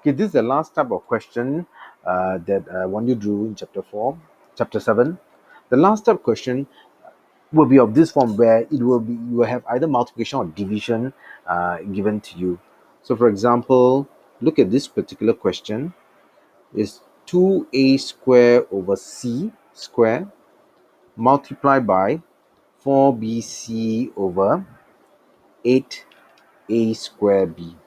Okay, this is the last type of question that I want you to do in chapter 7. The last type question will be of this form where it will be you will have either multiplication or division given to you. So, for example, look at this particular question: is 2a square over c square multiplied by 4bc over 8a square b.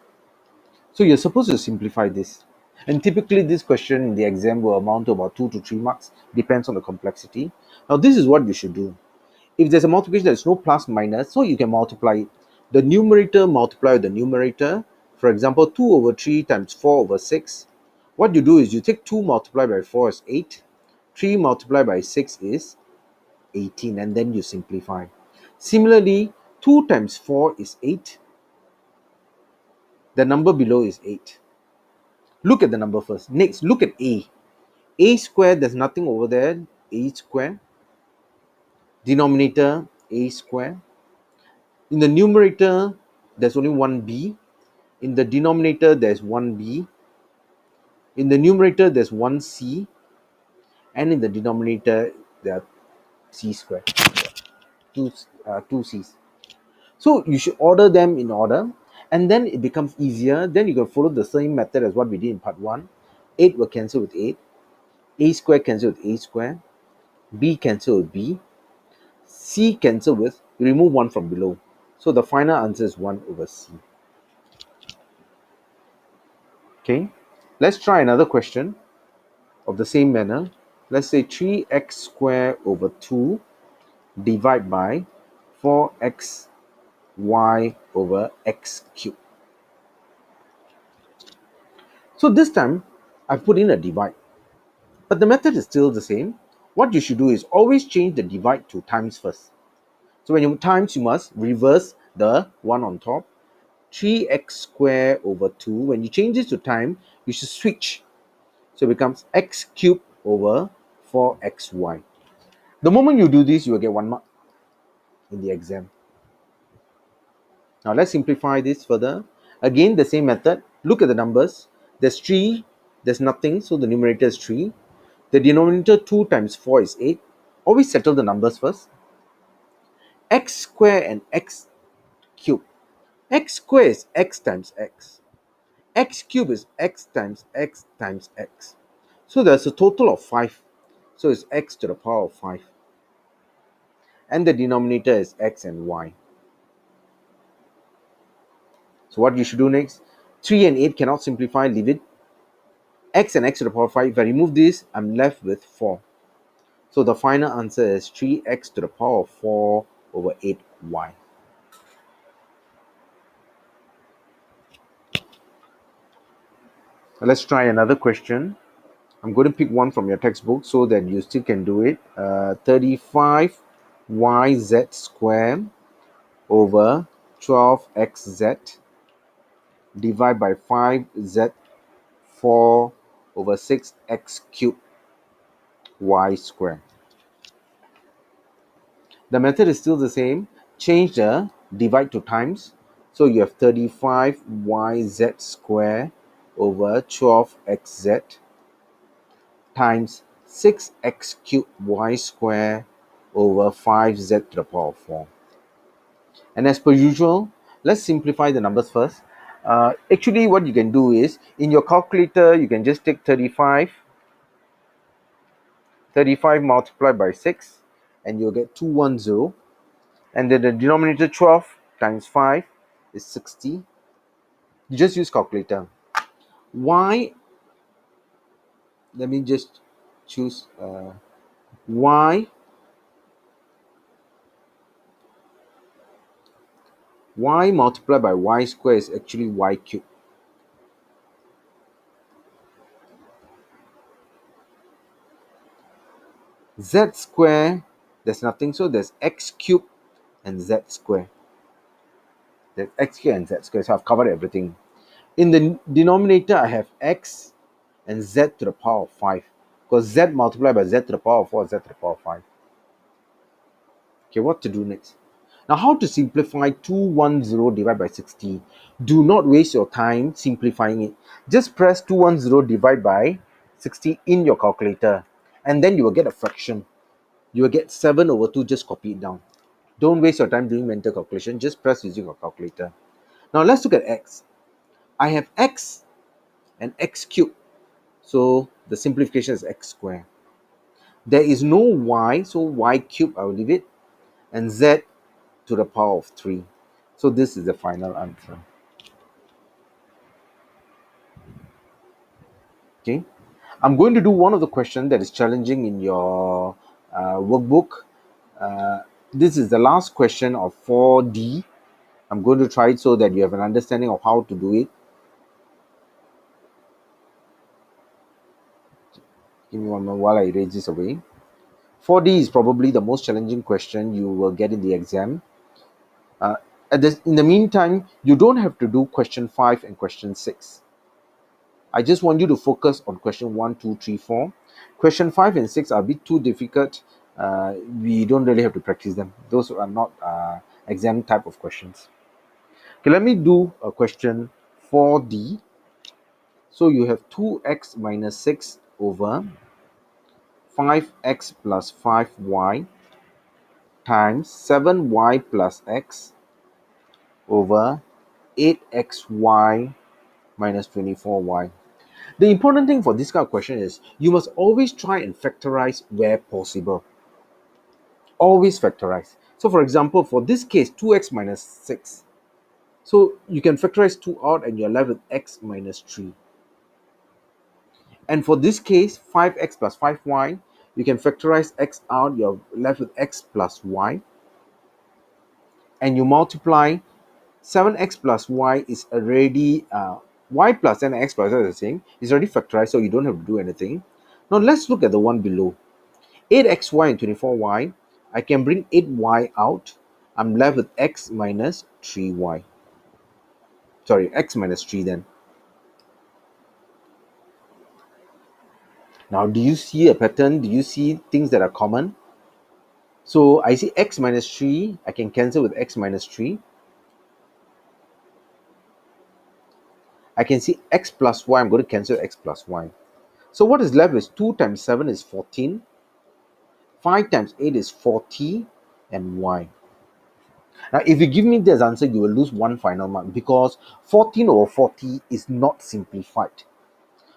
So you're supposed to simplify this. And typically, this question in the exam will amount to about 2 to 3 marks, depends on the complexity. Now, this is what you should do. If there's a multiplication, there's no plus minus, so you can multiply it. The numerator multiply with the numerator. For example, 2 over 3 times 4 over 6. What you do is you take 2 multiplied by 4 is 8, 3 multiplied by 6 is 18, and then you simplify. Similarly, 2 times 4 is 8. The number below is 8. Look at the number first. Next, look at a. A square, there's nothing over there. A square. Denominator, a square. In the numerator, there's only one b. In the denominator, there's one b. In the numerator, there's one c. And in the denominator, there are c square. Two c's. So you should order them in order, and then it becomes easier. Then you can follow the same method as what we did in part 1. 8 will cancel with 8. A square cancel with a square. B cancel with b. C cancel with, you remove 1 from below. So the final answer is 1 over c. Okay, let's try another question of the same manner. Let's say 3x square over 2 divide by 4xy over x cubed. So this time I've put in a divide, but the method is still the same. What you should do is always change the divide to times first. So when you times, you must reverse the 1 on top. 3x square over 2. When you change this to time, you should switch. So it becomes x cubed over 4xy. The moment you do this, you will get 1 mark in the exam. Now let's simplify this further. Again, the same method. Look at the numbers. There's 3, there's nothing, so the numerator is 3. The denominator 2 times 4 is 8. Always settle the numbers first. X square and x cubed. X square is x times x. X cubed is x times x times x. So there's a total of 5. So it's x to the power of 5. And the denominator is x and y. So what you should do next, 3 and 8 cannot simplify, leave it. X and x to the power of 5. If I remove this, I'm left with 4. So the final answer is 3x to the power of 4 over 8y. Let's try another question. I'm going to pick one from your textbook so that you still can do it. 35yz square over 12xz divided by 5z 4 over 6x cubed y square. The method is still the same. Change the divide to times. So you have 35yz square over 12xz times 6x cubed y square over 5z to the power of 4. And as per usual, let's simplify the numbers first. Actually, what you can do is, in your calculator, you can just take 35 multiplied by 6, and you'll get 210. And then the denominator 12 times 5 is 60. You just use calculator. Y, let me just choose y multiplied by y square is actually y cubed. Z square, there's nothing, so there's x cubed and z square. There's x cubed and z square, so I've covered everything. In the denominator, I have x and z to the power of 5, because z multiplied by z to the power of 4 is z to the power of 5. Okay, what to do next? Now, how to simplify 210 divided by 60? Do not waste your time simplifying it. Just press 210 divided by 60 in your calculator, and then you will get a fraction. You will get 7 over 2. Just copy it down. Don't waste your time doing mental calculation. Just press using your calculator. Now, let's look at x. I have x and x cubed. So the simplification is x squared. There is no y, so y cubed, I will leave it, and z to the power of 3. So this is the final answer. Okay, I'm going to do one of the questions that is challenging in your workbook. This is the last question of 4D. I'm going to try it so that you have an understanding of how to do it. Give me one moment while I erase this away. 4D is probably the most challenging question you will get in the exam. In the meantime, you don't have to do question 5 and question 6. I just want you to focus on question 1, 2, 3, 4. Question 5 and 6 are a bit too difficult. We don't really have to practice them. Those are not exam type of questions. Okay, let me do a question 4D. So you have 2x minus 6 over 5x plus 5y times 7y plus x over 8xy minus 24y. The important thing for this kind of question is you must always try and factorize where possible. Always factorize. So for example, for this case, 2x minus 6. So you can factorize 2 out and you're left with x minus 3. And for this case, 5x plus 5y, you can factorize x out, you're left with x plus y. And you multiply 7x plus y is already y plus and x plus y is the same. It's already factorized, so you don't have to do anything. Now let's look at the one below. 8xy and 24y. I can bring 8y out. I'm left with x minus 3y. Sorry, x minus 3 then. Now, do you see a pattern? Do you see things that are common? So I see x minus 3. I can cancel with x minus 3. I can see x plus y. I'm going to cancel x plus y. So what is left is 2 times 7 is 14. 5 times 8 is 40 and y. Now, if you give me this answer, you will lose one final mark because 14 over 40 is not simplified.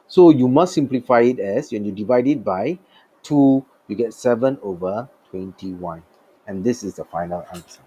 So you must simplify it as when you divide it by 2, you get 7 over 20y. And this is the final answer.